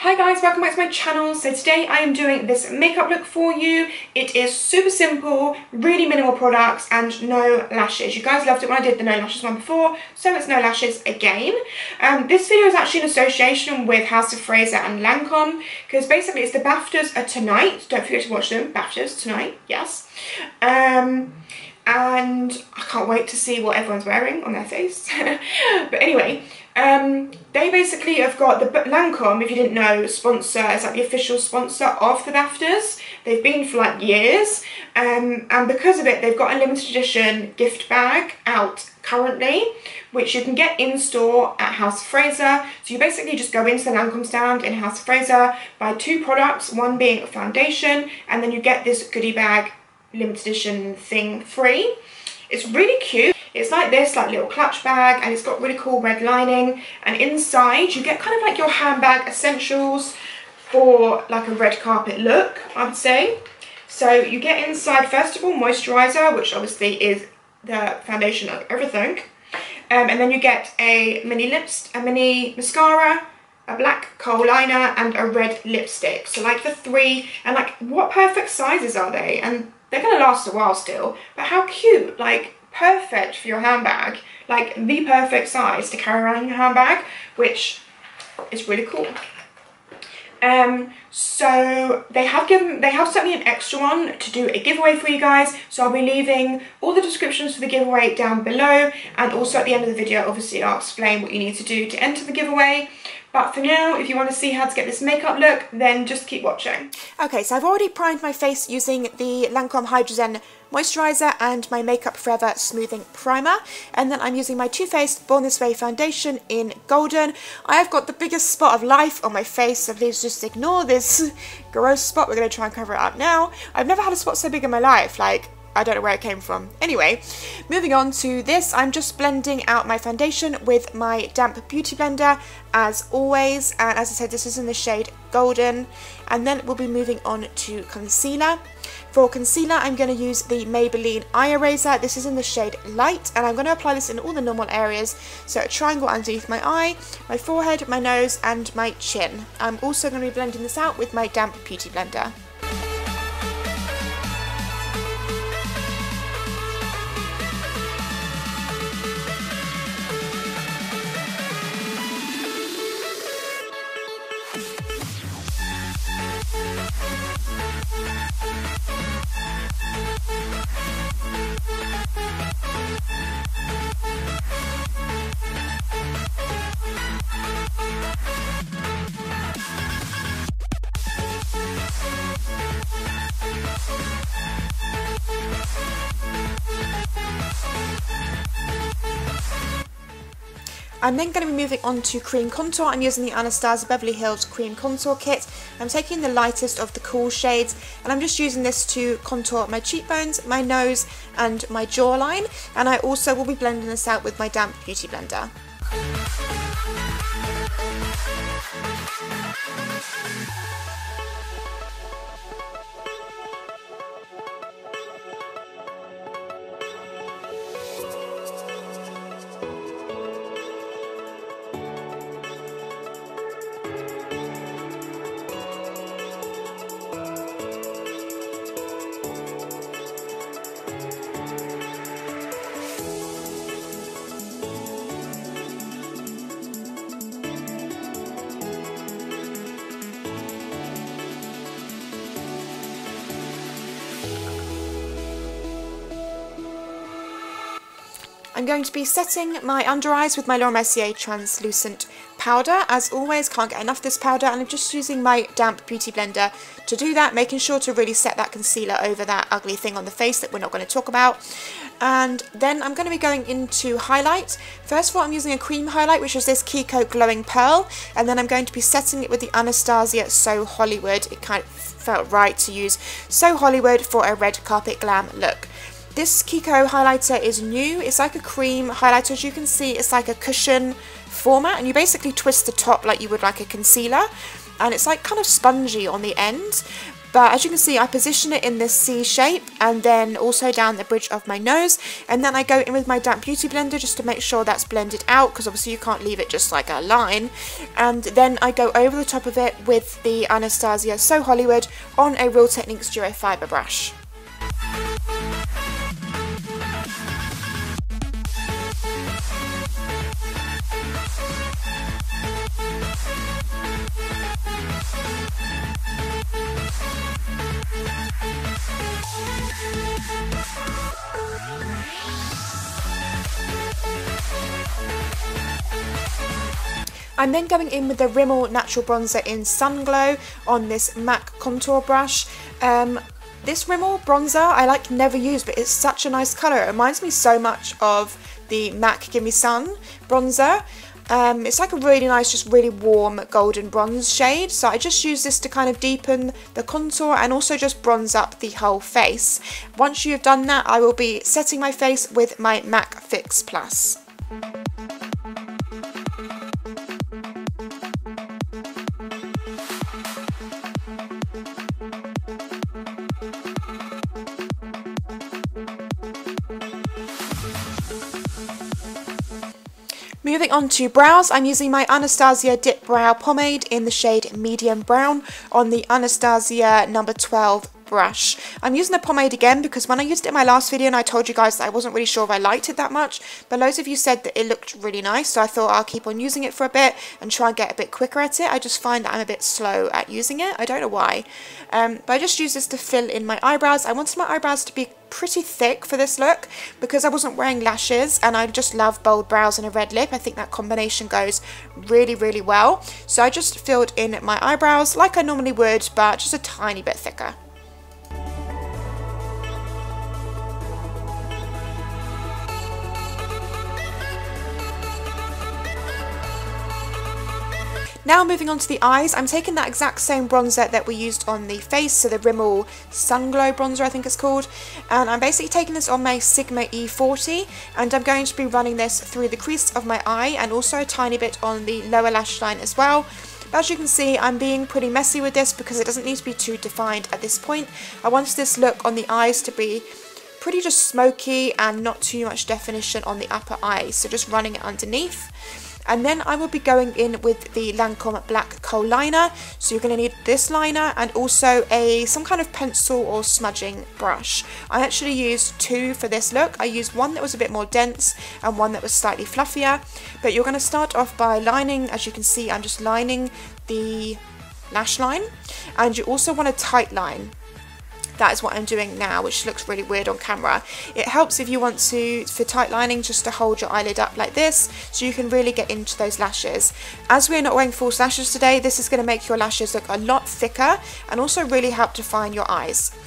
Hi guys, welcome back to my channel. So today I am doing this makeup look for you. It is super simple, really minimal products and no lashes. You guys loved it when I did the no lashes one before, so it's no lashes again. This video is actually in association with House of Fraser and Lancome, because basically it's the Baftas are tonight. Don't forget to watch them. Baftas tonight, yes. And I can't wait to see what everyone's wearing on their face. But anyway, they basically have got the Lancome, if you didn't know, sponsor, it's like the official sponsor of the Baftas. They've been for like years, and because of it, they've got a limited edition gift bag out currently, which you can get in store at House of Fraser. So you basically just go into the Lancome stand in House of Fraser, buy 2 products, one being a foundation, and then you get this goodie bag limited edition thing free. It's really cute. It's like this, like little clutch bag, and it's got really cool red lining, and inside you get kind of like your handbag essentials for like a red carpet look, I would say. So you get inside, first of all, moisturizer, which obviously is the foundation of everything, and then you get a mini mascara, a black kohl liner, and a red lipstick. So like the 3, and like what perfect sizes are they? And they're gonna last a while still, but how cute, like perfect for your handbag, like the perfect size to carry around in your handbag, which is really cool. So they have sent me an extra one to do a giveaway for you guys, so I'll be leaving all the descriptions for the giveaway down below, and also at the end of the video obviously I'll explain what you need to do to enter the giveaway. But for now, if you want to see how to get this makeup look, then just keep watching. Okay, so I've already primed my face using the Lancome Hydra Zen moisturizer and my Makeup Forever smoothing primer, and then I'm using my Too Faced Born This Way foundation in golden. I have got the biggest spot of life on my face, so please just ignore this gross spot. We're going to try and cover it up now. I've never had a spot so big in my life, like I don't know where it came from. Anyway, moving on to this, I'm just blending out my foundation with my damp beauty blender as always, and as I said, this is in the shade golden. And then we'll be moving on to concealer. For concealer, I'm going to use the Maybelline Eye Eraser. This is in the shade light, and I'm going to apply this in all the normal areas. So a triangle underneath my eye, my forehead, my nose, and my chin. I'm also going to be blending this out with my damp beauty blender. I'm then going to be moving on to cream contour. I'm using the Anastasia Beverly Hills Cream Contour Kit. I'm taking the lightest of the cool shades, and I'm just using this to contour my cheekbones, my nose, and my jawline. And I also will be blending this out with my damp beauty blender. I'm going to be setting my under eyes with my Laura Mercier translucent powder. As always, can't get enough of this powder, and I'm just using my damp beauty blender to do that, making sure to really set that concealer over that ugly thing on the face that we're not going to talk about. And then I'm going to be going into highlight. First of all, I'm using a cream highlight, which is this KIKO Glowing Pearl, and then I'm going to be setting it with the Anastasia So Hollywood. It kind of felt right to use So Hollywood for a red carpet glam look. This KIKO highlighter is new. It's like a cream highlighter. As you can see, it's like a cushion format, and you basically twist the top like you would like a concealer, and it's like kind of spongy on the end. but as you can see I position it in this C shape and then also down the bridge of my nose, and then I go in with my damp beauty blender just to make sure that's blended out, because obviously you can't leave it just like a line, and then I go over the top of it with the Anastasia So Hollywood on a Real Techniques Duo Fibre brush. I'm then going in with the Rimmel Natural Bronzer in Sun Glow on this MAC contour brush. This Rimmel bronzer I like never use, but it's such a nice colour. It reminds me so much of the MAC Gimme Sun bronzer. It's like a really nice, just really warm golden bronze shade, so I just use this to kind of deepen the contour and also just bronze up the whole face. Once you've done that, I will be setting my face with my MAC Fix Plus. Moving on to brows, I'm using my Anastasia Dip Brow Pomade in the shade Medium Brown on the Anastasia number 12 brush. I'm using the pomade again because when I used it in my last video and I told you guys that I wasn't really sure if I liked it that much, but loads of you said that it looked really nice, so I thought I'll keep on using it for a bit and try and get a bit quicker at it. I just find that I'm a bit slow at using it. I don't know why. But I just use this to fill in my eyebrows. I wanted my eyebrows to be pretty thick for this look because I wasn't wearing lashes and I just love bold brows and a red lip. I think that combination goes really, really well. So I just filled in my eyebrows like I normally would, but just a tiny bit thicker. Now moving on to the eyes, I'm taking that exact same bronzer that we used on the face, so the Rimmel Sun Glow bronzer I think it's called, and I'm basically taking this on my Sigma E40 and I'm going to be running this through the crease of my eye and also a tiny bit on the lower lash line as well. But as you can see, I'm being pretty messy with this because it doesn't need to be too defined at this point. I wanted this look on the eyes to be pretty just smoky and not too much definition on the upper eye, so just running it underneath. And then I will be going in with the Lancome Black Kohl liner. So you're going to need this liner and also some kind of pencil or smudging brush. I actually used two for this look. I used one that was a bit more dense and one that was slightly fluffier. But you're going to start off by lining. As you can see, I'm just lining the lash line. And you also want a tight line. That is what I'm doing now, which looks really weird on camera. It helps if you want to, for tight lining, just to hold your eyelid up like this, so you can really get into those lashes. As we're not wearing false lashes today, this is going to make your lashes look a lot thicker and also really help define your eyes.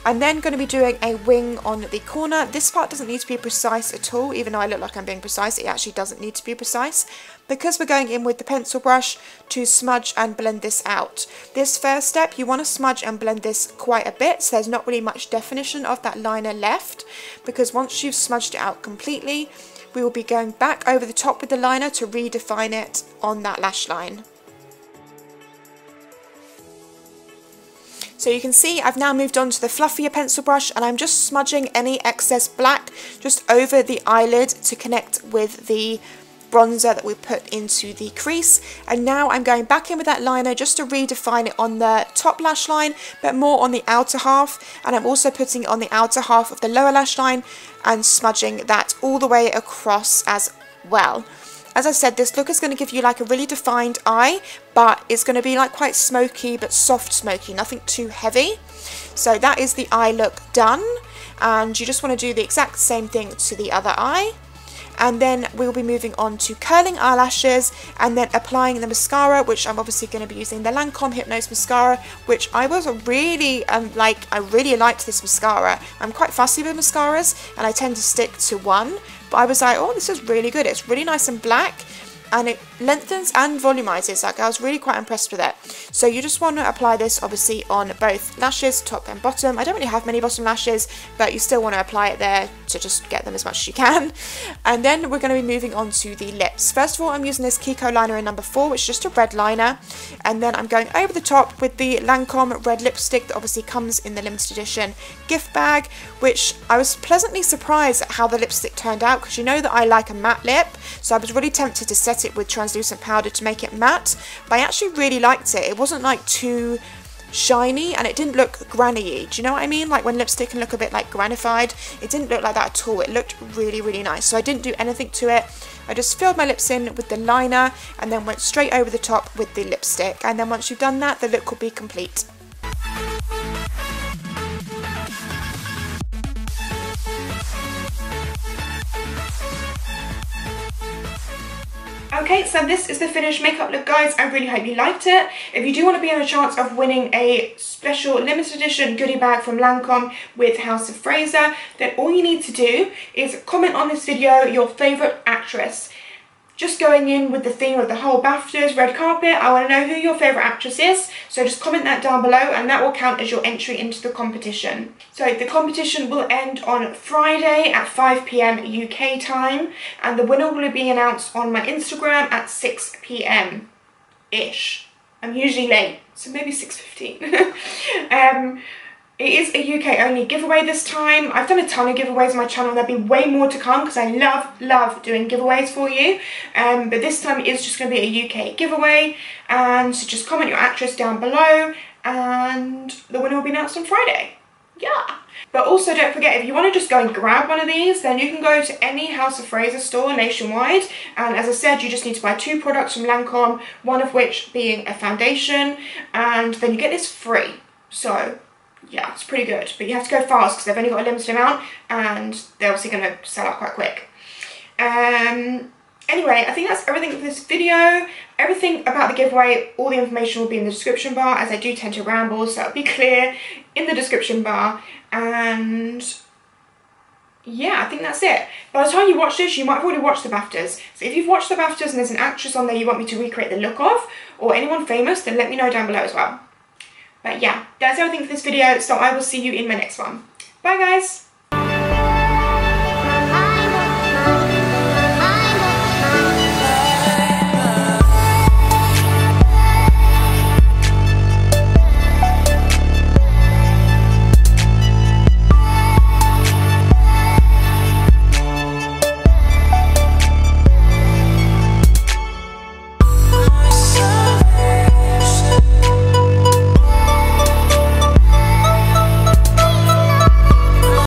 I'm then going to be doing a wing on the corner. This part doesn't need to be precise at all, even though I look like I'm being precise, it actually doesn't need to be precise. Because we're going in with the pencil brush to smudge and blend this out. This first step, you want to smudge and blend this quite a bit, so there's not really much definition of that liner left, because once you've smudged it out completely, we will be going back over the top with the liner to redefine it on that lash line. So you can see I've now moved on to the fluffier pencil brush and I'm just smudging any excess black just over the eyelid to connect with the bronzer that we put into the crease. And now I'm going back in with that liner just to redefine it on the top lash line, but more on the outer half, and I'm also putting it on the outer half of the lower lash line and smudging that all the way across as well. As I said, this look is going to give you like a really defined eye, but it's going to be like quite smoky, but soft smoky, nothing too heavy. So that is the eye look done, and you just want to do the exact same thing to the other eye. And then we'll be moving on to curling eyelashes and then applying the mascara, which I'm obviously going to be using the Lancome Hypnose mascara, which I was really I really liked this mascara. I'm quite fussy with mascaras and I tend to stick to one, but I was like, oh, this is really good. It's really nice and black and it lengthens and volumizes. Like, I was really quite impressed with it. So you just want to apply this obviously on both lashes, top and bottom. I don't really have many bottom lashes, but you still want to apply it there to just get them as much as you can. And then we're going to be moving on to the lips. First of all, I'm using this KIKO liner in number 4, which is just a red liner. And then I'm going over the top with the Lancome red lipstick that obviously comes in the limited edition gift bag, which I was pleasantly surprised at how the lipstick turned out, because you know that I like a matte lip, so I was really tempted to set it with translucent powder to make it matte, but I actually really liked it. It wasn't like too shiny, and it didn't look granny-y. Do you know what I mean? Like when lipstick can look a bit like granified, it didn't look like that at all. It looked really, really nice. So I didn't do anything to it. I just filled my lips in with the liner and then went straight over the top with the lipstick. And then once you've done that, the look will be complete. Okay, so this is the finished makeup look, guys. I really hope you liked it. If you do want to be on a chance of winning a special limited edition goodie bag from Lancome with House of Fraser, then all you need to do is comment on this video your favourite actress. Just going in with the theme of the whole Baftas red carpet, I want to know who your favourite actress is, so just comment that down below and that will count as your entry into the competition. So the competition will end on Friday at 5 PM UK time, and the winner will be announced on my Instagram at 6 PM-ish. I'm usually late, so maybe 6:15. It is a UK only giveaway this time. I've done a ton of giveaways on my channel. There'll be way more to come because I love doing giveaways for you. But this time it is just going to be a UK giveaway. And so just comment your actress down below and the winner will be announced on Friday. Yeah. But also don't forget, if you want to just go and grab one of these, then you can go to any House of Fraser store nationwide. And as I said, you just need to buy 2 products from Lancome, one of which being a foundation. And then you get this free. So yeah, it's pretty good, but you have to go fast because they've only got a limited amount and they're obviously going to sell out quite quick. Anyway, I think that's everything for this video. Everything about the giveaway, all the information will be in the description bar, as I do tend to ramble, so it'll be clear in the description bar. And yeah, I think that's it. By the time you watch this, you might have already watched the Baftas. So if you've watched the Baftas and there's an actress on there you want me to recreate the look of, or anyone famous, then let me know down below as well. But yeah, that's everything for this video, so I will see you in my next one. Bye guys!